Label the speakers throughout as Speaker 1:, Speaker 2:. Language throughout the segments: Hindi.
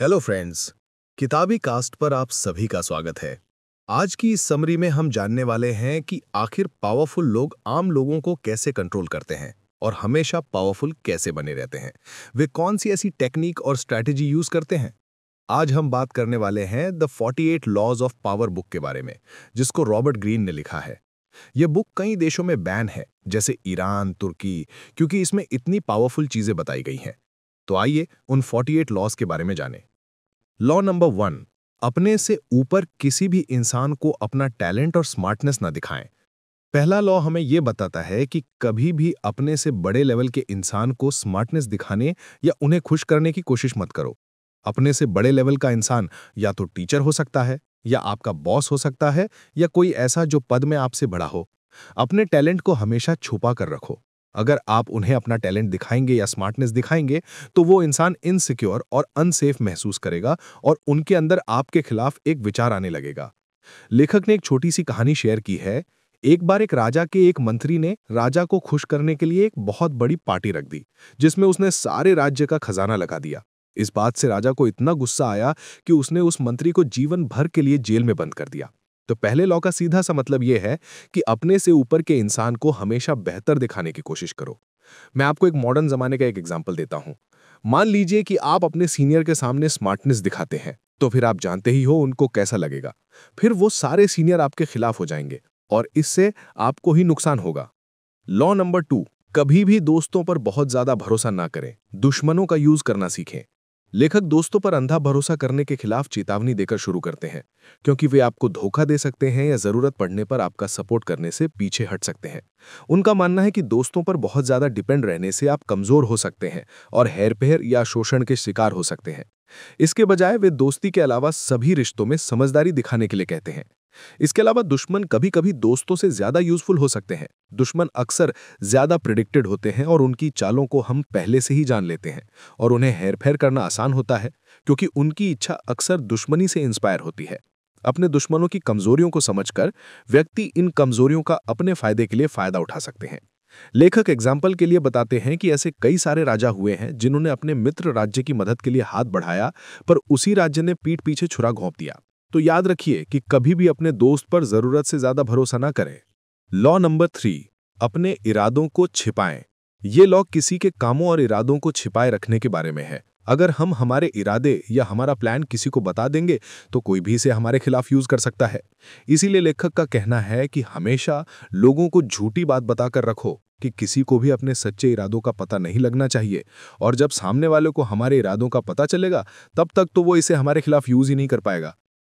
Speaker 1: हेलो फ्रेंड्स, किताबी कास्ट पर आप सभी का स्वागत है। आज की इस समरी में हम जानने वाले हैं कि आखिर पावरफुल लोग आम लोगों को कैसे कंट्रोल करते हैं और हमेशा पावरफुल कैसे बने रहते हैं। वे कौन सी ऐसी टेक्निक और स्ट्रैटेजी यूज करते हैं। आज हम बात करने वाले हैं the 48 laws of power book के बारे में, जिसको रॉबर्ट ग्रीन ने लिखा है। यह बुक कई देशों में बैन है, जैसे ईरान, तुर्की, क्योंकि इसमें इतनी पावरफुल चीजें बताई गई हैं। तो आइए उन 48 लॉज के बारे में जानें। लॉ नंबर 1, अपने से ऊपर किसी भी इंसान को अपना टैलेंट और स्मार्टनेस ना दिखाएं। पहला लॉ हमें यह बताता है कि कभी भी अपने से बड़े लेवल के इंसान को स्मार्टनेस दिखाने या उन्हें खुश करने की कोशिश मत करो। अपने से बड़े लेवल का इंसान या तो टीचर हो सकता है, या आपका बॉस हो सकता है, या कोई ऐसा जो पद में आपसे बड़ा हो। अपने टैलेंट को हमेशा छुपा कर रखो। अगर आप उन्हें अपना टैलेंट दिखाएंगे या स्मार्टनेस दिखाएंगे, तो वो इंसान इनसिक्योर और अनसेफ महसूस करेगा और उनके अंदर आपके खिलाफ एक विचार आने लगेगा। लेखक ने एक छोटी सी कहानी शेयर की है। एक बार एक राजा के एक मंत्री ने राजा को खुश करने के लिए एक बहुत बड़ी पार्टी रख दी, जिसमें उसने सारे राज्य का खजाना लगा दिया। इस बात से राजा को इतना गुस्सा आया कि उसने उस मंत्री को जीवन भर के लिए जेल में बंद कर दिया। तो पहले लॉ का सीधा सा मतलब यह है कि अपने से ऊपर के इंसान को हमेशा बेहतर दिखाने की कोशिश करो। मैं आपको एक मॉडर्न जमाने का एक एग्जांपल देता हूं। मान लीजिए कि आप अपने सीनियर के सामने स्मार्टनेस दिखाते हैं, तो फिर आप जानते ही हो उनको कैसा लगेगा। फिर वो सारे सीनियर आपके खिलाफ हो जाएंगे और इससे आपको ही नुकसान होगा। लॉ नंबर 2, कभी भी दोस्तों पर बहुत ज्यादा भरोसा ना करें, दुश्मनों का यूज करना सीखें। लेखक दोस्तों पर अंधा भरोसा करने के खिलाफ चेतावनी देकर शुरू करते हैं, क्योंकि वे आपको धोखा दे सकते हैं या जरूरत पड़ने पर आपका सपोर्ट करने से पीछे हट सकते हैं। उनका मानना है कि दोस्तों पर बहुत ज्यादा डिपेंड रहने से आप कमजोर हो सकते हैं और हेरफेर या शोषण के शिकार हो सकते हैं। इसके बजाय वे दोस्ती के अलावा सभी रिश्तों में समझदारी दिखाने के लिए कहते हैं। इसके अलावा दुश्मन कभी कभी दोस्तों से ज्यादा यूजफुल हो सकते हैं। दुश्मन अक्सर ज्यादा प्रिडिक्टेड होते हैं और उनकी चालों को हम पहले से ही जान लेते हैं, और उन्हें हेरफेर करना आसान होता है, क्योंकि उनकी इच्छा अक्सर दुश्मनी से इंस्पायर होती है। अपने दुश्मनों की कमजोरियों को समझकर व्यक्ति इन कमजोरियों का अपने फायदे के लिए फायदा उठा सकते हैं। लेखक एग्जाम्पल के लिए बताते हैं कि ऐसे कई सारे राजा हुए हैं जिन्होंने अपने मित्र राज्य की मदद के लिए हाथ बढ़ाया, पर उसी राज्य ने पीठ पीछे छुरा घोंप दिया। तो याद रखिए कि कभी भी अपने दोस्त पर जरूरत से ज्यादा भरोसा ना करें। लॉ नंबर 3, अपने इरादों को छिपाएं। ये लॉ किसी के कामों और इरादों को छिपाए रखने के बारे में है। अगर हम हमारे इरादे या हमारा प्लान किसी को बता देंगे, तो कोई भी इसे हमारे खिलाफ यूज कर सकता है। इसीलिए लेखक का कहना है कि हमेशा लोगों को झूठी बात बताकर रखो, कि किसी को भी अपने सच्चे इरादों का पता नहीं लगना चाहिए। और जब सामने वाले को हमारे इरादों का पता चलेगा, तब तक तो वो इसे हमारे खिलाफ यूज ही नहीं कर पाएगा।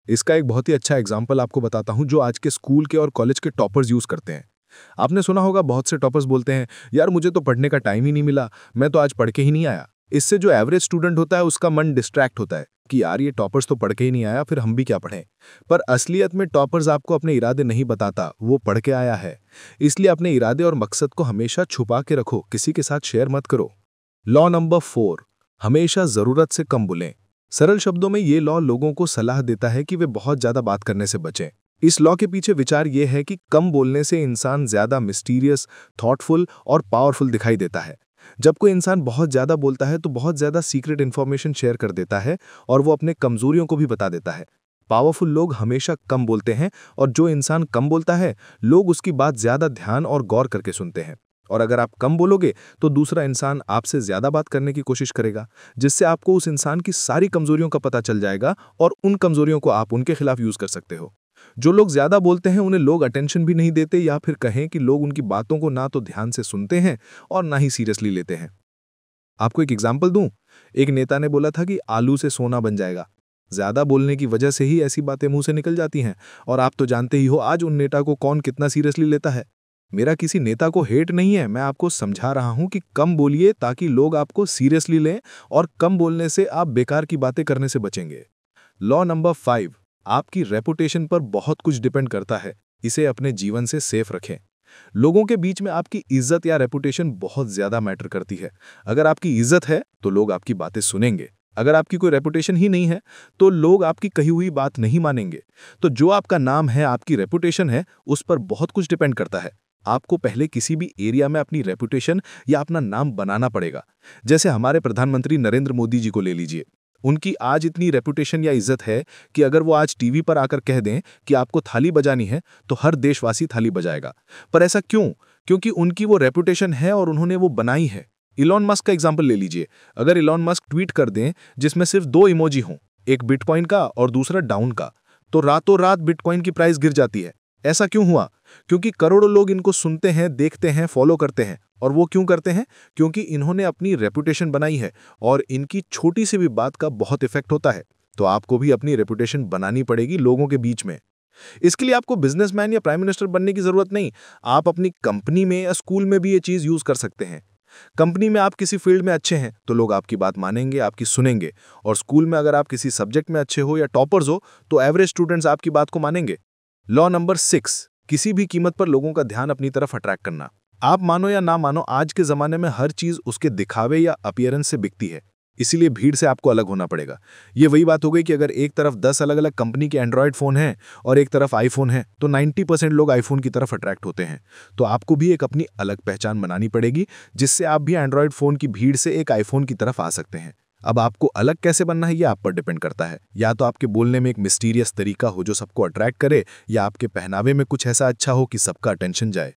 Speaker 1: इसका एक बहुत ही अच्छा एग्जाम्पल आपको बताता हूं, जो आज के स्कूल के और कॉलेज के टॉपर्स यूज करते हैं। आपने सुना होगा, बहुत से टॉपर्स बोलते हैं, यार मुझे तो पढ़ने का टाइम ही नहीं मिला, मैं तो आज पढ़ के ही नहीं आया। इससे जो एवरेज स्टूडेंट होता है उसका मन डिस्ट्रैक्ट होता है कि यार ये टॉपर्स तो पढ़ के ही नहीं आया, फिर हम भी क्या पढ़ें। पर असलियत में टॉपर्स आपको अपने इरादे नहीं बताता, वो पढ़ के आया है। इसलिए अपने इरादे और मकसद को हमेशा छुपा के रखो, किसी के साथ शेयर मत करो। लॉ नंबर 4, हमेशा जरूरत से कम बोलें। सरल शब्दों में ये लॉ लोगों को सलाह देता है कि वे बहुत ज्यादा बात करने से बचें। इस लॉ के पीछे विचार यह है कि कम बोलने से इंसान ज्यादा मिस्टीरियस, थॉटफुल और पावरफुल दिखाई देता है। जब कोई इंसान बहुत ज्यादा बोलता है तो बहुत ज्यादा सीक्रेट इंफॉर्मेशन शेयर कर देता है और वो अपने कमजोरियों को भी बता देता है। पावरफुल लोग हमेशा कम बोलते हैं, और जो इंसान कम बोलता है, लोग उसकी बात ज्यादा ध्यान और गौर करके सुनते हैं। और अगर आप कम बोलोगे तो दूसरा इंसान आपसे ज्यादा बात करने की कोशिश करेगा, जिससे आपको उस इंसान की सारी कमजोरियों का पता चल जाएगा और उन कमजोरियों को आप उनके खिलाफ यूज कर सकते हो। जो लोग ज्यादा बोलते हैं उन्हें लोग अटेंशन भी नहीं देते, या फिर कहें कि लोग उनकी बातों को ना तो ध्यान से सुनते हैं और ना ही सीरियसली लेते हैं। आपको एक एग्जाम्पल दूं। एक नेता ने बोला था कि आलू से सोना बन जाएगा। ज्यादा बोलने की वजह से ही ऐसी बातें मुंह से निकल जाती हैं, और आप तो जानते ही हो आज उन नेता को कौन कितना सीरियसली लेता है। मेरा किसी नेता को हेट नहीं है, मैं आपको समझा रहा हूं कि कम बोलिए ताकि लोग आपको सीरियसली लें, और कम बोलने से आप बेकार की बातें करने से बचेंगे। लॉ नंबर 5, आपकी रेपुटेशन पर बहुत कुछ डिपेंड करता है, इसे अपने जीवन से सेफ रखें। लोगों के बीच में आपकी इज्जत या रेपुटेशन बहुत ज्यादा मैटर करती है। अगर आपकी इज्जत है तो लोग आपकी बातें सुनेंगे। अगर आपकी कोई रेपुटेशन ही नहीं है तो लोग आपकी कही हुई बात नहीं मानेंगे। तो जो आपका नाम है, आपकी रेपुटेशन है, उस पर बहुत कुछ डिपेंड करता है। आपको पहले किसी भी एरिया में अपनी रेपुटेशन या अपना नाम बनाना पड़ेगा। जैसे हमारे प्रधानमंत्री नरेंद्र मोदी जी को ले लीजिए।
Speaker 2: उनकी आज इतनी रेपुटेशन या इज्जत है कि अगर वो आज टीवी पर आकर कह दें कि आपको थाली बजानी है, तो हर देशवासी थाली बजाएगा। पर ऐसा क्यों? क्योंकि उनकी वो रेपुटेशन है और उन्होंने वो बनाई है। इलॉन मस्क का एग्जाम्पल ले लीजिए। अगर इलॉन मस्क ट्वीट कर दें जिसमें सिर्फ 2 इमोजी हों, एक बिटकॉइन का और दूसरा डाउन का, तो रातों रात बिटकॉइन की प्राइस गिर जाती है। ऐसा क्यों हुआ? क्योंकि करोड़ों लोग इनको सुनते हैं, देखते हैं, फॉलो करते हैं। और वो क्यों करते हैं? क्योंकि इन्होंने अपनी रेपुटेशन बनाई है और इनकी छोटी सी भी बात का बहुत इफेक्ट होता है। तो आपको भी अपनी रेपुटेशन बनानी पड़ेगी लोगों के बीच में। इसके लिए आपको बिजनेसमैन या प्राइम मिनिस्टर बनने की जरूरत नहीं। आप अपनी कंपनी में या स्कूल में भी ये चीज यूज कर सकते हैं। कंपनी में आप किसी फील्ड में अच्छे हैं तो लोग आपकी बात मानेंगे, आपकी सुनेंगे। और स्कूल में अगर आप किसी सब्जेक्ट में अच्छे हो या टॉपर्स हो तो एवरेज स्टूडेंट्स आपकी बात को मानेंगे। लॉ नंबर 6, किसी भी कीमत पर लोगों का ध्यान अपनी तरफ अट्रैक्ट करना। आप मानो या ना मानो, आज के जमाने में हर चीज उसके दिखावे या अपीयरेंस से बिकती है। इसीलिए भीड़ से आपको अलग होना पड़ेगा। ये वही बात हो गई कि अगर एक तरफ 10 अलग अलग कंपनी के एंड्रॉयड फोन हैं और एक तरफ आईफोन है, तो 90% लोग आईफोन की तरफ अट्रैक्ट होते हैं। तो आपको भी एक अपनी अलग पहचान बनानी पड़ेगी, जिससे आप भी एंड्रॉयड फोन की भीड़ से एक आईफोन की तरफ आ सकते हैं। अब आपको अलग कैसे बनना है, ये आप पर डिपेंड करता है। या तो आपके बोलने में एक मिस्टीरियस तरीका हो जो सबको अट्रैक्ट करे, या आपके पहनावे में कुछ ऐसा अच्छा हो कि सबका अटेंशन जाए।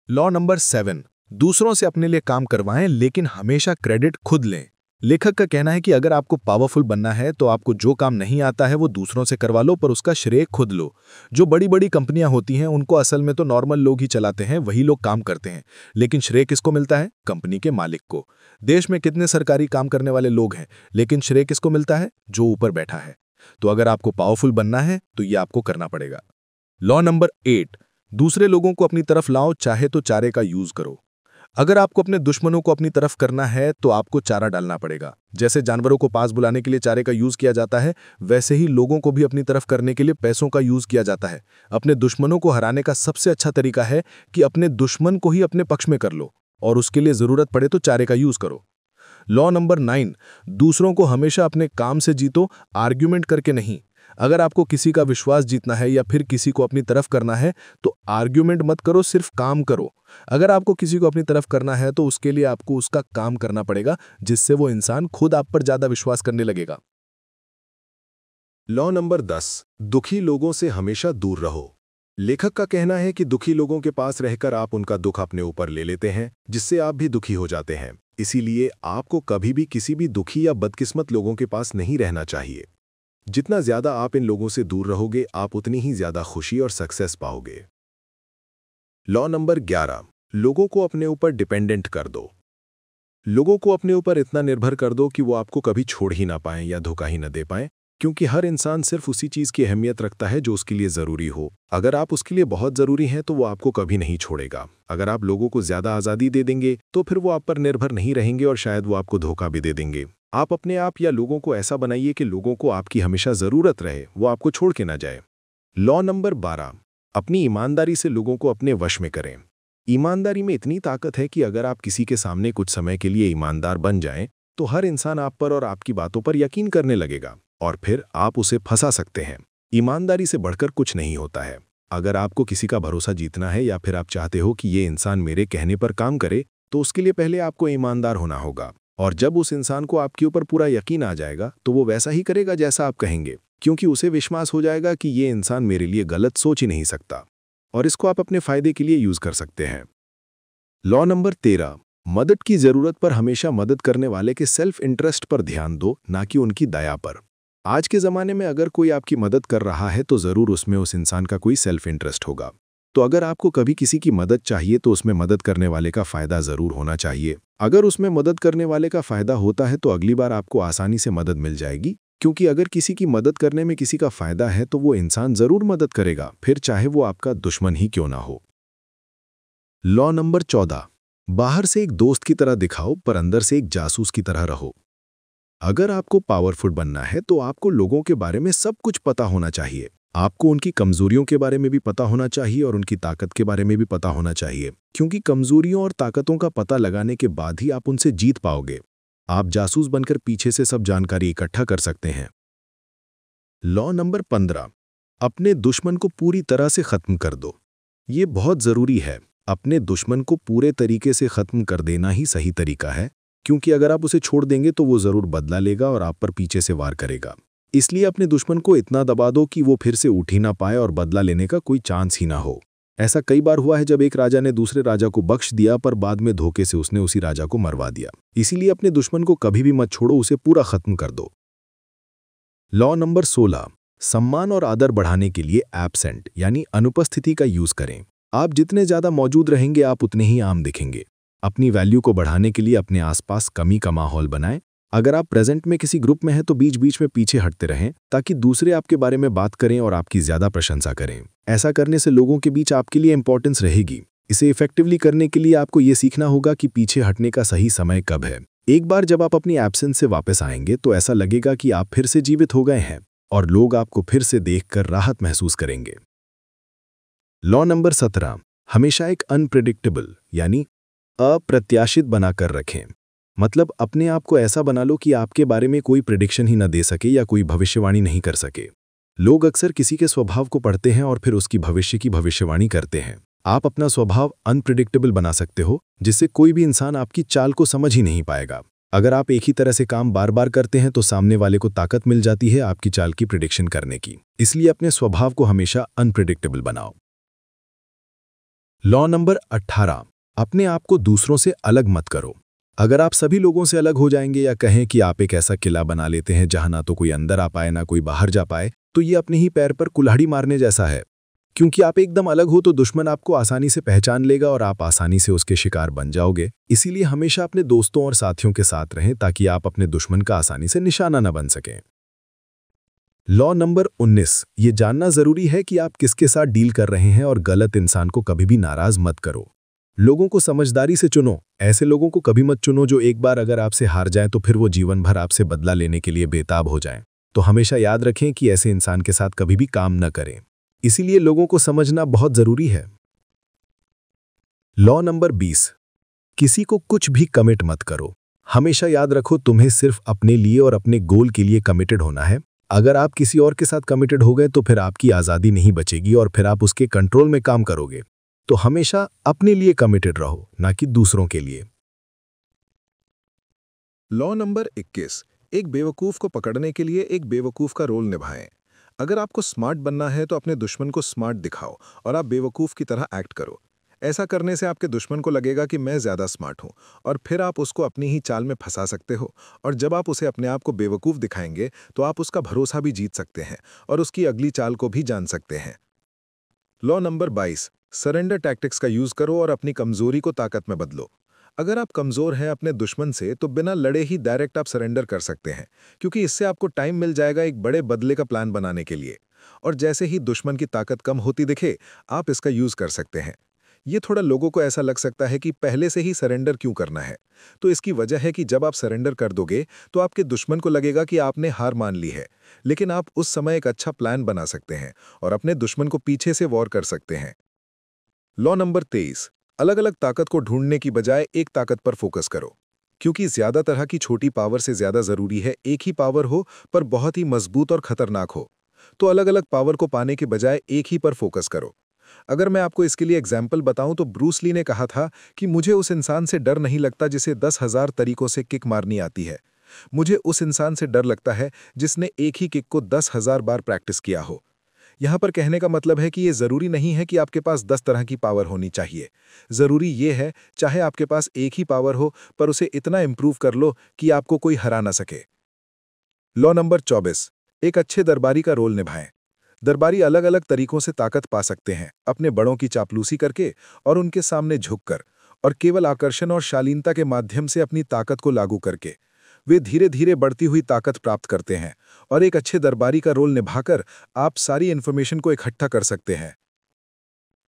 Speaker 2: लॉ नंबर 7, दूसरों से अपने लिए काम करवाएं लेकिन हमेशा क्रेडिट खुद लें। लेखक का कहना है कि अगर आपको पावरफुल बनना है तो आपको जो काम नहीं आता है वो दूसरों से करवा लो, पर उसका श्रेय खुद लो। जो बड़ी बड़ी कंपनियां होती हैं उनको असल में तो नॉर्मल लोग ही चलाते हैं, वही लोग काम करते हैं, लेकिन श्रेय किसको मिलता है? कंपनी के मालिक को। देश में कितने सरकारी काम करने वाले लोग हैं, लेकिन श्रेय किसको मिलता है? जो ऊपर बैठा है। तो अगर आपको पावरफुल बनना है तो ये आपको करना पड़ेगा। लॉ नंबर 8, दूसरे लोगों को अपनी तरफ लाओ, चाहे तो चारे का यूज करो। अगर आपको अपने दुश्मनों को अपनी तरफ करना है तो आपको चारा डालना पड़ेगा। जैसे जानवरों को पास बुलाने के लिए चारे का यूज किया जाता है, वैसे ही लोगों को भी अपनी तरफ करने के लिए पैसों का यूज किया जाता है। अपने दुश्मनों को हराने का सबसे अच्छा तरीका है कि अपने दुश्मन को ही अपने पक्ष में कर लो, और उसके लिए जरूरत पड़े तो चारे का यूज करो। लॉ नंबर 9, दूसरों को हमेशा अपने काम से जीतो, आर्ग्यूमेंट करके नहीं। अगर आपको किसी का विश्वास जीतना है या फिर किसी को अपनी तरफ करना है तो आर्ग्यूमेंट मत करो, सिर्फ काम करो। अगर आपको किसी को अपनी तरफ करना है तो उसके लिए आपको उसका काम करना पड़ेगा, जिससे वो इंसान खुद आप पर ज्यादा विश्वास करने लगेगा।
Speaker 1: लॉ नंबर 10, दुखी लोगों से हमेशा दूर रहो। लेखक का कहना है कि दुखी लोगों के पास रहकर आप उनका दुख अपने ऊपर ले लेते हैं, जिससे आप भी दुखी हो जाते हैं। इसीलिए आपको कभी भी किसी भी दुखी या बदकिस्मत लोगों के पास नहीं रहना चाहिए। जितना ज्यादा आप इन लोगों से दूर रहोगे, आप उतनी ही ज्यादा खुशी और सक्सेस पाओगे। लॉ नंबर 11, लोगों को अपने ऊपर डिपेंडेंट कर दो। लोगों को अपने ऊपर इतना निर्भर कर दो कि वो आपको कभी छोड़ ही ना पाएं या धोखा ही न दे पाएं, क्योंकि हर इंसान सिर्फ उसी चीज की अहमियत रखता है जो उसके लिए जरूरी हो। अगर आप उसके लिए बहुत जरूरी हैं तो वो आपको कभी नहीं छोड़ेगा। अगर आप लोगों को ज्यादा आजादी दे देंगे तो फिर वो आप पर निर्भर नहीं रहेंगे और शायद वो आपको धोखा भी दे देंगे। आप अपने आप या लोगों को ऐसा बनाइए कि लोगों को आपकी हमेशा जरूरत रहे, वो आपको छोड़ के ना जाए। लॉ नंबर 12, अपनी ईमानदारी से लोगों को अपने वश में करें। ईमानदारी में इतनी ताकत है कि अगर आप किसी के सामने कुछ समय के लिए ईमानदार बन जाएं, तो हर इंसान आप पर और आपकी बातों पर यकीन करने लगेगा और फिर आप उसे फंसा सकते हैं। ईमानदारी से बढ़कर कुछ नहीं होता है। अगर आपको किसी का भरोसा जीतना है या फिर आप चाहते हो कि ये इंसान मेरे कहने पर काम करे, तो उसके लिए पहले आपको ईमानदार होना होगा। और जब उस इंसान को आपके ऊपर पूरा यकीन आ जाएगा तो वो वैसा ही करेगा जैसा आप कहेंगे, क्योंकि उसे विश्वास हो जाएगा कि ये इंसान मेरे लिए गलत सोच ही नहीं सकता। और इसको आप अपने फायदे के लिए यूज कर सकते हैं। लॉ नंबर 13, मदद की जरूरत पर हमेशा मदद करने वाले के सेल्फ इंटरेस्ट पर ध्यान दो, ना कि उनकी दया पर। आज के ज़माने में अगर कोई आपकी मदद कर रहा है तो ज़रूर उसमें उस इंसान का कोई सेल्फ इंटरेस्ट होगा। तो अगर आपको कभी किसी की मदद चाहिए तो उसमें मदद करने वाले का फ़ायदा ज़रूर होना चाहिए। अगर उसमें मदद करने वाले का फ़ायदा होता है तो अगली बार आपको आसानी से मदद मिल जाएगी, क्योंकि अगर किसी की मदद करने में किसी का फ़ायदा है तो वो इंसान ज़रूर मदद करेगा, फिर चाहे वो आपका दुश्मन ही क्यों ना हो। लॉ नंबर 14, बाहर से एक दोस्त की तरह दिखाओ पर अंदर से एक जासूस की तरह रहो। अगर आपको पावरफुल बनना है तो आपको लोगों के बारे में सब कुछ पता होना चाहिए। आपको उनकी कमजोरियों के बारे में भी पता होना चाहिए और उनकी ताकत के बारे में भी पता होना चाहिए, क्योंकि कमजोरियों और ताकतों का पता लगाने के बाद ही आप उनसे जीत पाओगे। आप जासूस बनकर पीछे से सब जानकारी इकट्ठा कर सकते हैं। लॉ नंबर 15, अपने दुश्मन को पूरी तरह से खत्म कर दो। ये बहुत जरूरी है। अपने दुश्मन को पूरे तरीके से खत्म कर देना ही सही तरीका है,
Speaker 2: क्योंकि अगर आप उसे छोड़ देंगे तो वो ज़रूर बदला लेगा और आप पर पीछे से वार करेगा। इसलिए अपने दुश्मन को इतना दबा दो कि वो फिर से उठ ही ना पाए और बदला लेने का कोई चांस ही ना हो। ऐसा कई बार हुआ है जब एक राजा ने दूसरे राजा को बख्श दिया, पर बाद में धोखे से उसने उसी राजा को मरवा दिया। इसीलिए अपने दुश्मन को कभी भी मत छोड़ो, उसे पूरा खत्म कर दो। लॉ नंबर 16, सम्मान और आदर बढ़ाने के लिए एब्सेंट यानी अनुपस्थिति का यूज करें। आप जितने ज्यादा मौजूद रहेंगे आप उतने ही आम दिखेंगे। अपनी वैल्यू को बढ़ाने के लिए अपने आसपास कमी का माहौल बनाएं। अगर आप प्रेजेंट में किसी ग्रुप में हैं तो बीच बीच में पीछे हटते रहें ताकि दूसरे आपके बारे में बात करें और आपकी ज्यादा प्रशंसा करें। ऐसा करने से लोगों के बीच आपके लिए इंपॉर्टेंस रहेगी। इसे इफेक्टिवली करने के लिए आपको ये सीखना होगा कि पीछे हटने का सही समय कब है। एक बार जब आप अपनी एब्सेंस से वापस आएंगे तो ऐसा लगेगा कि आप फिर से जीवित हो गए हैं और लोग आपको फिर से देखकर राहत महसूस करेंगे। लॉ नंबर 17, हमेशा एक अनप्रेडिक्टेबल यानी अप्रत्याशित बनाकर रखें। मतलब अपने आप को ऐसा बना लो कि आपके बारे में कोई प्रेडिक्शन ही न दे सके या कोई भविष्यवाणी नहीं कर सके। लोग अक्सर किसी के स्वभाव को पढ़ते हैं और फिर उसकी भविष्य की भविष्यवाणी करते हैं। आप अपना स्वभाव अनप्रेडिक्टेबल बना सकते हो जिससे कोई भी इंसान आपकी चाल को समझ ही नहीं पाएगा। अगर आप एक ही तरह से काम बार बार करते हैं तो सामने वाले को ताकत मिल जाती है आपकी चाल की प्रेडिक्शन करने की। इसलिए अपने स्वभाव को हमेशा अनप्रेडिक्टेबल बनाओ। लॉ नंबर 18, अपने आप को दूसरों से अलग मत करो। अगर आप सभी लोगों से अलग हो जाएंगे या कहें कि आप एक ऐसा किला बना लेते हैं जहां ना तो कोई अंदर आ पाए ना कोई बाहर जा पाए, तो ये अपने ही पैर पर कुल्हाड़ी मारने जैसा है। क्योंकि आप एकदम अलग हो तो दुश्मन आपको आसानी से पहचान लेगा और आप आसानी से उसके शिकार बन जाओगे। इसीलिए हमेशा अपने दोस्तों और साथियों के साथ रहें ताकि आप अपने दुश्मन का आसानी से निशाना न बन सकें। लॉ नंबर 19, ये जानना जरूरी है कि आप किसके साथ डील कर रहे हैं और गलत इंसान को कभी भी नाराज मत करो। लोगों को समझदारी से चुनो। ऐसे लोगों को कभी मत चुनो जो एक बार अगर आपसे हार जाएं तो फिर वो जीवन भर आपसे बदला लेने के लिए बेताब हो जाएं। तो हमेशा याद रखें कि ऐसे इंसान के साथ कभी भी काम न करें। इसीलिए लोगों को समझना बहुत जरूरी है। लॉ नंबर 20, किसी को कुछ भी कमिट मत करो। हमेशा याद रखो तुम्हें सिर्फ अपने लिए और अपने गोल के लिए कमिटेड होना है। अगर आप किसी और के साथ कमिटेड हो गए तो फिर आपकी आज़ादी नहीं बचेगी और फिर आप उसके कंट्रोल में काम करोगे। तो हमेशा अपने लिए कमिटेड रहो, ना कि दूसरों के लिए।
Speaker 1: लॉ नंबर 21, एक बेवकूफ को पकड़ने के लिए एक बेवकूफ का रोल निभाएं। अगर आपको स्मार्ट बनना है तो अपने दुश्मन को स्मार्ट दिखाओ और आप बेवकूफ की तरह एक्ट करो। ऐसा करने से आपके दुश्मन को लगेगा कि मैं ज्यादा स्मार्ट हूं और फिर आप उसको अपनी ही चाल में फंसा सकते हो। और जब आप उसे अपने आप को बेवकूफ दिखाएंगे तो आप उसका भरोसा भी जीत सकते हैं और उसकी अगली चाल को भी जान सकते हैं। लॉ नंबर 22, सरेंडर टैक्टिक्स का यूज करो और अपनी कमजोरी को ताकत में बदलो। अगर आप कमजोर हैं अपने दुश्मन से तो बिना लड़े ही डायरेक्ट आप सरेंडर कर सकते हैं, क्योंकि इससे आपको टाइम मिल जाएगा एक बड़े बदले का प्लान बनाने के लिए। और जैसे ही दुश्मन की ताकत कम होती दिखे आप इसका यूज कर सकते हैं। ये थोड़ा लोगों को ऐसा लग सकता है कि पहले से ही सरेंडर क्यों करना है। तो इसकी वजह है कि जब आप सरेंडर कर दोगे तो आपके दुश्मन को लगेगा कि आपने हार मान ली है, लेकिन आप उस समय एक अच्छा प्लान बना सकते हैं और अपने दुश्मन को पीछे से वॉर कर सकते हैं। लॉ नंबर 23, अलग अलग ताकत को ढूंढने की बजाय एक ताकत पर फोकस करो। क्योंकि ज्यादा तरह की छोटी पावर से ज्यादा जरूरी है एक ही पावर हो पर बहुत ही मजबूत और खतरनाक हो। तो अलग अलग पावर को पाने के बजाय एक ही पर फोकस करो। अगर मैं आपको इसके लिए एग्जाम्पल बताऊं तो ब्रूस ली ने कहा था कि मुझे उस इंसान से डर नहीं लगता जिसे 10,000 तरीकों से किक मारनी आती है। मुझे उस इंसान से डर लगता है जिसने एक ही किक को 10,000 बार प्रैक्टिस किया हो। यहाँ पर कहने का मतलब है कि ये जरूरी नहीं है कि आपके पास 10 तरह की पावर होनी चाहिए। जरूरी ये है चाहे आपके पास एक ही पावर हो पर उसे इतना इंप्रूव कर लो कि आपको कोई हरा ना सके। लॉ नंबर 24, एक अच्छे दरबारी का रोल निभाएं। दरबारी अलग अलग तरीकों से ताकत पा सकते हैं, अपने बड़ों की चापलूसी करके और उनके सामने झुककर, और केवल आकर्षण और शालीनता के माध्यम से अपनी ताकत को लागू करके। वे धीरे धीरे बढ़ती हुई ताकत प्राप्त करते हैं और एक अच्छे दरबारी का रोल निभाकर आप सारी इंफॉर्मेशन को इकट्ठा कर सकते हैं।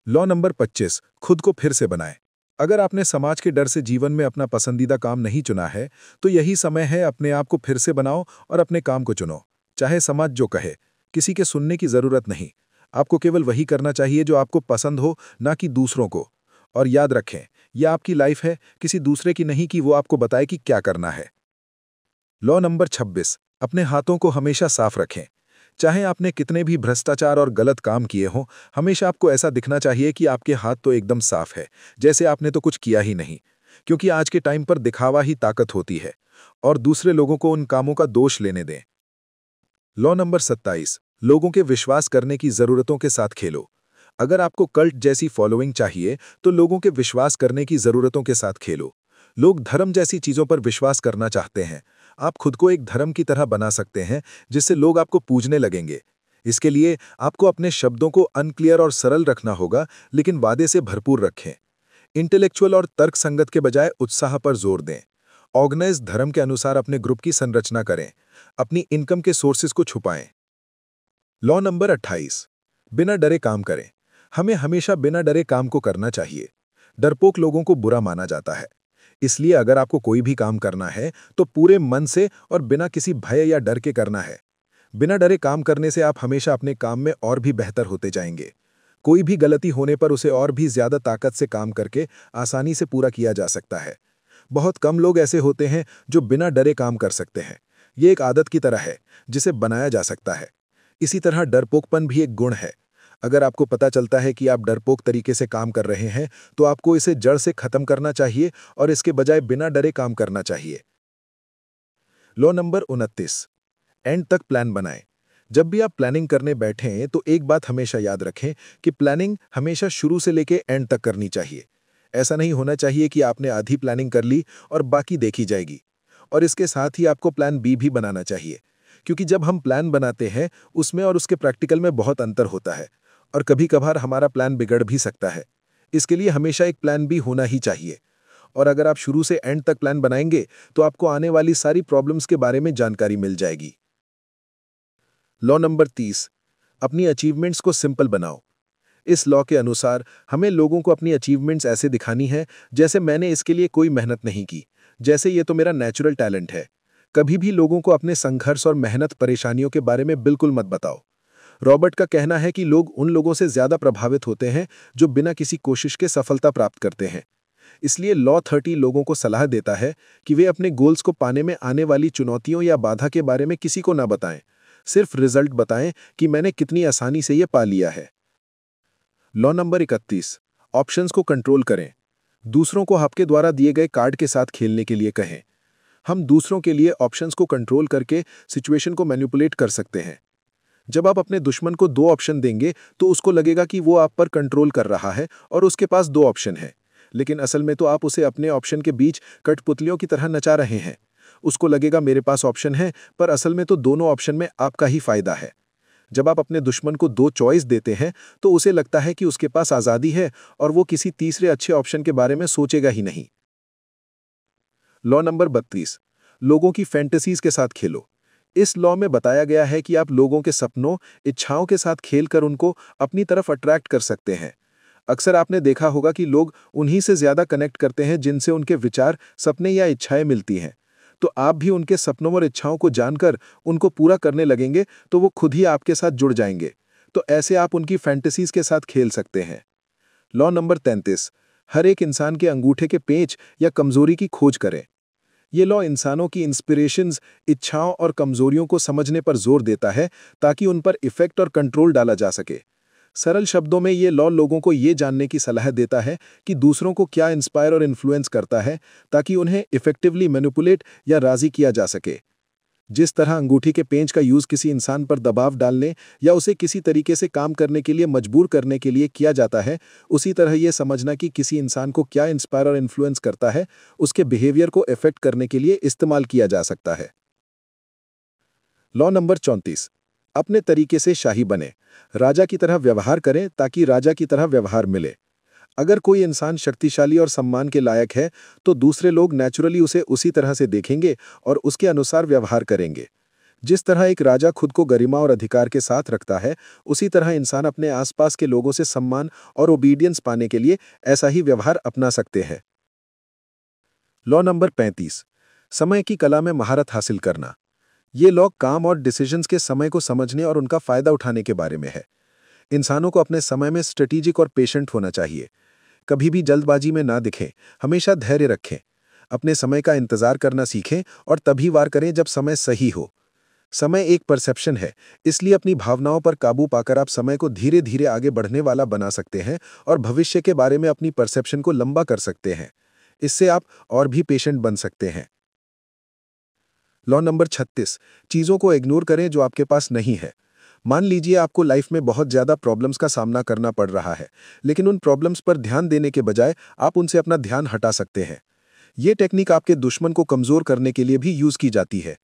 Speaker 1: लॉ नंबर 25, खुद को फिर से बनाएं। अगर आपने समाज के डर से जीवन में अपना पसंदीदा काम नहीं चुना है तो यही समय है अपने आप को फिर से बनाओ और अपने काम को चुनो। चाहे समाज जो कहे, किसी के सुनने की जरूरत नहीं। आपको केवल वही करना चाहिए जो आपको पसंद हो, ना कि दूसरों को। और याद रखें, यह आपकी लाइफ है, किसी दूसरे की नहीं कि वो आपको बताए कि क्या करना है। लॉ नंबर 26, अपने हाथों को हमेशा साफ रखें। चाहे आपने कितने भी भ्रष्टाचार और गलत काम किए हों, हमेशा आपको ऐसा दिखना चाहिए कि आपके हाथ तो एकदम साफ है, जैसे आपने तो कुछ किया ही नहीं।
Speaker 2: क्योंकि आज के टाइम पर दिखावा ही ताकत होती है और दूसरे लोगों को उन कामों का दोष लेने दें। लॉ नंबर 27, लोगों के विश्वास करने की जरूरतों के साथ खेलो। अगर आपको कल्ट जैसी फॉलोइंग चाहिए तो लोगों के विश्वास करने की जरूरतों के साथ खेलो। लोग धर्म जैसी चीजों पर विश्वास करना चाहते हैं। आप खुद को एक धर्म की तरह बना सकते हैं जिससे लोग आपको पूजने लगेंगे। इसके लिए आपको अपने शब्दों को अनक्लियर और सरल रखना होगा, लेकिन वादे से भरपूर रखें। इंटेलेक्चुअल और तर्क संगत के बजाय उत्साह पर जोर दें। ऑर्गेनाइज धर्म के अनुसार अपने ग्रुप की संरचना करें। अपनी इनकम के सोर्सेज को छुपाएं। लॉ नंबर 28, बिना डरे काम करें। हमें हमेशा बिना डरे काम को करना चाहिए। डरपोक लोगों को बुरा माना जाता है, इसलिए अगर आपको कोई भी काम करना है तो पूरे मन से और बिना किसी भय या डर के करना है। बिना डरे काम करने से आप हमेशा अपने काम में और भी बेहतर होते जाएंगे। कोई भी गलती होने पर उसे और भी ज्यादा ताकत से काम करके आसानी से पूरा किया जा सकता है। बहुत कम लोग ऐसे होते हैं जो बिना डरे काम कर सकते हैं। ये एक आदत की तरह है जिसे बनाया जा सकता है। इसी तरह डरपोकपन भी एक गुण है। अगर आपको पता चलता है कि आप डरपोक तरीके से काम कर रहे हैं तो आपको इसे जड़ से खत्म करना चाहिए और इसके बजाय बिना डरे काम करना चाहिए। लॉ नंबर 29, एंड तक प्लान बनाएं। जब भी आप प्लानिंग करने बैठें तो एक बात हमेशा याद रखें कि प्लानिंग हमेशा शुरू से लेकर एंड तक करनी चाहिए। ऐसा नहीं होना चाहिए कि आपने आधी प्लानिंग कर ली और बाकी देखी जाएगी। और इसके साथ ही आपको प्लान बी भी बनाना चाहिए, क्योंकि जब हम प्लान बनाते हैं उसमें और उसके प्रैक्टिकल में बहुत अंतर होता है और कभी कभार हमारा प्लान बिगड़ भी सकता है। इसके लिए हमेशा एक प्लान बी होना ही चाहिए। और अगर आप शुरू से एंड तक प्लान बनाएंगे तो आपको आने वाली सारी प्रॉब्लम्स के बारे में जानकारी मिल जाएगी। लॉ नंबर 30, अपनी अचीवमेंट्स को सिंपल बनाओ। इस लॉ के अनुसार हमें लोगों को अपनी अचीवमेंट्स ऐसे दिखानी है जैसे मैंने इसके लिए कोई मेहनत नहीं की, जैसे ये तो मेरा नेचुरल टैलेंट है। कभी भी लोगों को अपने संघर्ष और मेहनत परेशानियों के बारे में बिल्कुल मत बताओ। रॉबर्ट का कहना है कि लोग उन लोगों से ज्यादा प्रभावित होते हैं जो बिना किसी कोशिश के सफलता प्राप्त करते हैं। इसलिए लॉ 30 लोगों को सलाह देता है कि वे अपने गोल्स को पाने में आने वाली चुनौतियों या बाधा के बारे में किसी को ना बताएं। सिर्फ रिजल्ट बताएं कि मैंने कितनी आसानी से ये पा लिया है। लॉ नंबर 31, ऑप्शंस को कंट्रोल करें। दूसरों को आपके द्वारा दिए गए कार्ड के साथ खेलने के लिए कहें। हम दूसरों के लिए ऑप्शंस को कंट्रोल करके सिचुएशन को मैनिपुलेट कर सकते हैं। जब आप अपने दुश्मन को 2 ऑप्शन देंगे तो उसको लगेगा कि वो आप पर कंट्रोल कर रहा है और उसके पास 2 ऑप्शन है, लेकिन असल में तो आप उसे अपने ऑप्शन के बीच कठपुतलियों की तरह नचा रहे हैं। उसको लगेगा मेरे पास ऑप्शन है, पर असल में तो दोनों ऑप्शन में आपका ही फायदा है। जब आप अपने दुश्मन को 2 चॉइस देते हैं तो उसे लगता है कि उसके पास आज़ादी है और वो किसी तीसरे अच्छे ऑप्शन के बारे में सोचेगा ही नहीं। लॉ नंबर 32, लोगों की फैंटेसीज के साथ खेलो। इस लॉ में बताया गया है कि आप लोगों के सपनों, इच्छाओं के साथ खेलकर उनको अपनी तरफ अट्रैक्ट कर सकते हैं। अक्सर आपने देखा होगा कि लोग उन्हीं से ज्यादा कनेक्ट करते हैं जिनसे उनके विचार, सपने या इच्छाएं मिलती हैं। तो आप भी उनके सपनों और इच्छाओं को जानकर उनको पूरा करने लगेंगे तो वो खुद ही आपके साथ जुड़ जाएंगे। तो ऐसे आप उनकी फैंटेसीज के साथ खेल सकते हैं। लॉ नंबर 33, हर एक इंसान के अंगूठे के पेच या कमजोरी की खोज करें। ये लॉ इंसानों की इंस्पिरेशंस, इच्छाओं और कमजोरियों को समझने पर जोर देता है ताकि उन पर इफेक्ट और कंट्रोल डाला जा सके। सरल शब्दों में ये लॉ लोगों को ये जानने की सलाह देता है कि दूसरों को क्या इंस्पायर और इन्फ्लुएंस करता है ताकि उन्हें इफेक्टिवली मैनिपुलेट या राजी किया जा सके। जिस तरह अंगूठी के पेंच का यूज किसी इंसान पर दबाव डालने या उसे किसी तरीके से काम करने के लिए मजबूर करने के लिए किया जाता है, उसी तरह यह समझना कि किसी इंसान को क्या इंस्पायर और इन्फ्लुएंस करता है, उसके बिहेवियर को इफेक्ट करने के लिए इस्तेमाल किया जा सकता है। लॉ नंबर 34, अपने तरीके से शाही बने। राजा की तरह व्यवहार करें ताकि राजा की तरह व्यवहार मिले। अगर कोई इंसान शक्तिशाली और सम्मान के लायक है तो दूसरे लोग नेचुरली उसे उसी तरह से देखेंगे और उसके अनुसार व्यवहार करेंगे। जिस तरह एक राजा खुद को गरिमा और अधिकार के साथ रखता है, उसी तरह इंसान अपने आसपास के लोगों से सम्मान और ओबीडियंस पाने के लिए ऐसा ही व्यवहार अपना सकते हैं। लॉ नंबर 35, समय की कला में महारत हासिल करना। ये लॉ काम और डिसीजंस के समय को समझने और उनका फायदा उठाने के बारे में है। इंसानों को अपने समय में स्ट्रेटेजिक और पेशेंट होना चाहिए। कभी भी जल्दबाजी में ना दिखें, हमेशा धैर्य रखें। अपने समय का इंतजार करना सीखें और तभी वार करें जब समय सही हो। समय एक परसेप्शन है, इसलिए अपनी भावनाओं पर काबू पाकर आप समय को धीरे धीरे आगे बढ़ने वाला बना सकते हैं और भविष्य के बारे में अपनी परसेप्शन को लंबा कर सकते हैं। इससे आप और भी पेशेंट बन सकते हैं। लॉ नंबर 36, चीज़ों को इग्नोर करें जो आपके पास नहीं है। मान लीजिए आपको लाइफ में बहुत ज़्यादा प्रॉब्लम्स का सामना करना पड़ रहा है, लेकिन उन प्रॉब्लम्स पर ध्यान देने के बजाय आप उनसे अपना ध्यान हटा सकते हैं। ये टेक्निक आपके दुश्मन को कमज़ोर करने के लिए भी यूज़ की जाती है।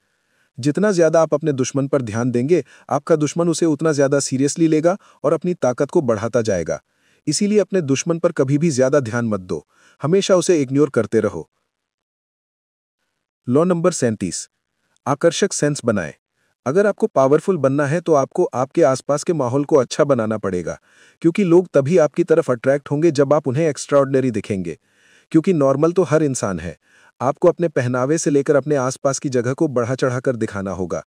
Speaker 2: जितना ज़्यादा आप अपने दुश्मन पर ध्यान देंगे, आपका दुश्मन उसे उतना ज़्यादा सीरियसली लेगा और अपनी ताकत को बढ़ाता जाएगा। इसीलिए अपने दुश्मन पर कभी भी ज़्यादा ध्यान मत दो, हमेशा उसे इग्नोर करते रहो। लॉ नंबर 37, आकर्षक सेंस बनाएं। अगर आपको पावरफुल बनना है तो आपको आपके आसपास के माहौल को अच्छा बनाना पड़ेगा, क्योंकि लोग तभी आपकी तरफ अट्रैक्ट होंगे जब आप उन्हें एक्स्ट्राऑर्डिनरी दिखेंगे। क्योंकि नॉर्मल तो हर इंसान है, आपको अपने पहनावे से लेकर अपने आसपास की जगह को बढ़ा चढ़ाकर दिखाना होगा।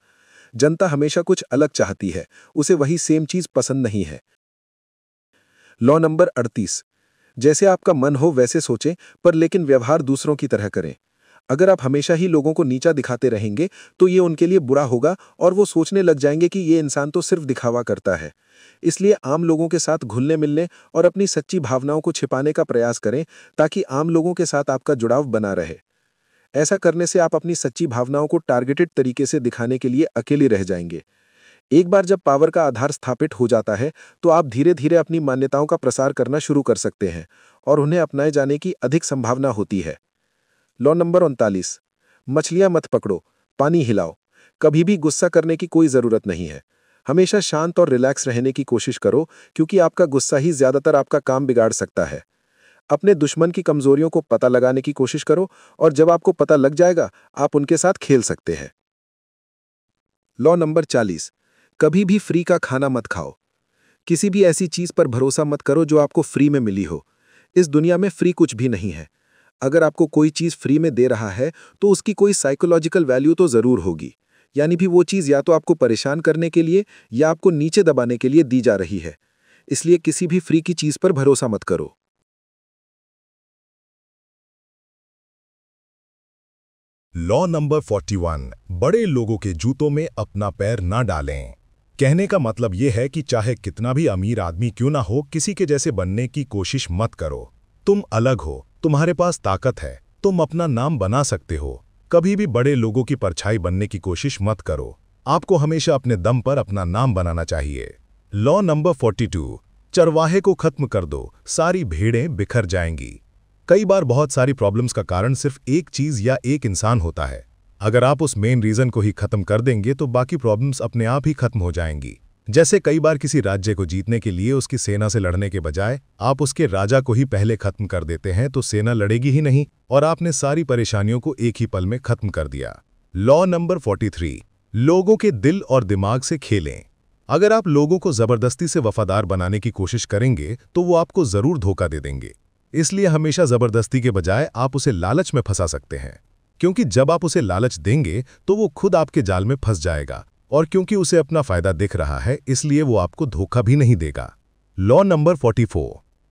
Speaker 2: जनता हमेशा कुछ अलग चाहती है, उसे वही सेम चीज पसंद नहीं है। लॉ नंबर 38, जैसे आपका मन हो वैसे सोचें, पर लेकिन व्यवहार दूसरों की तरह करें। अगर आप हमेशा ही लोगों को नीचा दिखाते रहेंगे तो ये उनके लिए बुरा होगा और वो सोचने लग जाएंगे कि ये इंसान तो सिर्फ दिखावा करता है। इसलिए आम लोगों के साथ घुलने मिलने और अपनी सच्ची भावनाओं को छिपाने का प्रयास करें, ताकि आम लोगों के साथ आपका जुड़ाव बना रहे। ऐसा करने से आप अपनी सच्ची भावनाओं को टारगेटेड तरीके से दिखाने के लिए अकेले रह जाएंगे। एक बार जब पावर का आधार स्थापित हो जाता है तो आप धीरे धीरे अपनी मान्यताओं का प्रसार करना शुरू कर सकते हैं और उन्हें अपनाए जाने की अधिक संभावना होती है। लॉ नंबर 39, मछलियां मत पकड़ो, पानी हिलाओ। कभी भी गुस्सा करने की कोई जरूरत नहीं है। हमेशा शांत और रिलैक्स रहने की कोशिश करो, क्योंकि आपका गुस्सा ही ज्यादातर आपका काम बिगाड़ सकता है। अपने दुश्मन की कमजोरियों को पता लगाने की कोशिश करो और जब आपको पता लग जाएगा, आप उनके साथ खेल सकते हैं। लॉ नंबर 40, कभी भी फ्री का खाना मत खाओ। किसी भी ऐसी चीज पर भरोसा मत करो जो आपको फ्री में मिली हो। इस दुनिया में फ्री कुछ भी नहीं है। अगर आपको कोई चीज फ्री में दे रहा है तो उसकी कोई साइकोलॉजिकल वैल्यू तो जरूर होगी, यानी भी वो चीज या तो आपको परेशान करने के लिए या आपको नीचे दबाने के लिए दी जा रही है। इसलिए किसी भी फ्री की चीज पर भरोसा मत करो।
Speaker 1: लॉ नंबर 41, बड़े लोगों के जूतों में अपना पैर ना डालें। कहने का मतलब यह है कि चाहे कितना भी अमीर आदमी क्यों ना हो, किसी के जैसे बनने की कोशिश मत करो। तुम अलग हो, तुम्हारे पास ताकत है, तुम अपना नाम बना सकते हो। कभी भी बड़े लोगों की परछाई बनने की कोशिश मत करो। आपको हमेशा अपने दम पर अपना नाम बनाना चाहिए। लॉ नंबर 42, चरवाहे को खत्म कर दो, सारी भेड़ें बिखर जाएंगी। कई बार बहुत सारी प्रॉब्लम्स का कारण सिर्फ एक चीज या एक इंसान होता है। अगर आप उस मेन रीजन को ही खत्म कर देंगे तो बाकी प्रॉब्लम्स अपने आप ही खत्म हो जाएंगी। जैसे कई बार किसी राज्य को जीतने के लिए उसकी सेना से लड़ने के बजाय आप उसके राजा को ही पहले खत्म कर देते हैं तो सेना लड़ेगी ही नहीं और आपने सारी परेशानियों को एक ही पल में खत्म कर दिया। लॉ नंबर 43, लोगों के दिल और दिमाग से खेलें। अगर आप लोगों को जबरदस्ती से वफादार बनाने की कोशिश करेंगे तो वो आपको जरूर धोखा दे देंगे। इसलिए हमेशा जबरदस्ती के बजाय आप उसे लालच में फंसा सकते हैं, क्योंकि जब आप उसे लालच देंगे तो वो खुद आपके जाल में फंस जाएगा और क्योंकि उसे अपना फायदा दिख रहा है इसलिए वो आपको धोखा भी नहीं देगा। लॉ नंबर 44,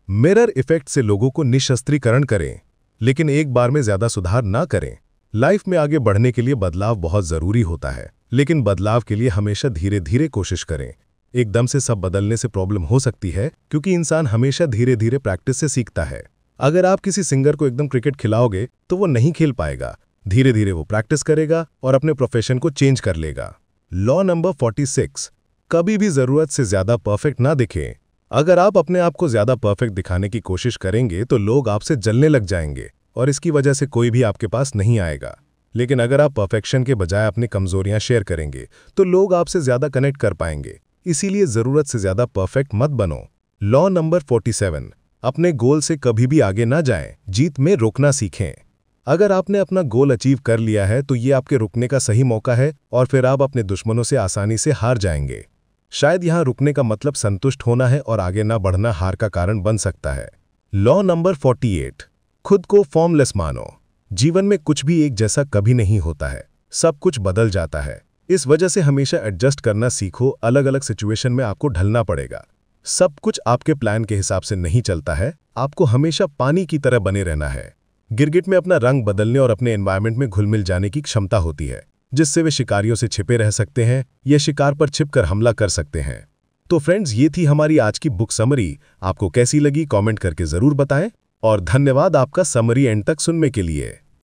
Speaker 1: मिरर इफेक्ट से लोगों को निशस्त्रीकरण करें, लेकिन एक बार में ज्यादा सुधार ना करें। लाइफ में आगे बढ़ने के लिए बदलाव बहुत जरूरी होता है, लेकिन बदलाव के लिए हमेशा धीरे धीरे कोशिश करें। एकदम से सब बदलने से प्रॉब्लम हो सकती है, क्योंकि इंसान हमेशा धीरे धीरे प्रैक्टिस से सीखता है। अगर आप किसी सिंगर को एकदम क्रिकेट खिलाओगे तो वो नहीं खेल पाएगा। धीरे धीरे वो प्रैक्टिस करेगा और अपने प्रोफेशन को चेंज कर लेगा। लॉ नंबर 46, कभी भी जरूरत से ज्यादा परफेक्ट ना दिखें। अगर आप अपने आप को ज्यादा परफेक्ट दिखाने की कोशिश करेंगे तो लोग आपसे जलने लग जाएंगे और इसकी वजह से कोई भी आपके पास नहीं आएगा। लेकिन अगर आप परफेक्शन के बजाय अपनी कमजोरियां शेयर करेंगे तो लोग आपसे ज्यादा कनेक्ट कर पाएंगे। इसीलिए जरूरत से ज्यादा परफेक्ट मत बनो। लॉ नंबर 47, अपने गोल से कभी भी आगे ना जाएं, जीत में रोकना सीखें। अगर आपने अपना गोल अचीव कर लिया है तो ये आपके रुकने का सही मौका है और फिर आप अपने दुश्मनों से आसानी से हार जाएंगे। शायद यहां रुकने का मतलब संतुष्ट होना है और आगे ना बढ़ना हार का कारण बन सकता है। लॉ नंबर 48, खुद को फॉर्मलेस मानो। जीवन में कुछ भी एक जैसा कभी नहीं होता है, सब कुछ बदल जाता है। इस वजह से हमेशा एडजस्ट करना सीखो। अलग अलग सिचुएशन में आपको ढलना पड़ेगा। सब कुछ आपके प्लान के हिसाब से नहीं चलता है। आपको हमेशा पानी की तरह बने रहना है। गिरगिट में अपना रंग बदलने और अपने एनवायरनमेंट में घुल मिल जाने की क्षमता होती है, जिससे वे शिकारियों से छिपे रह सकते हैं या शिकार पर छिपकर हमला कर सकते हैं। तो फ्रेंड्स, ये थी हमारी आज की बुक समरी। आपको कैसी लगी कमेंट करके जरूर बताएं। और धन्यवाद आपका समरी एंड तक सुनने के लिए।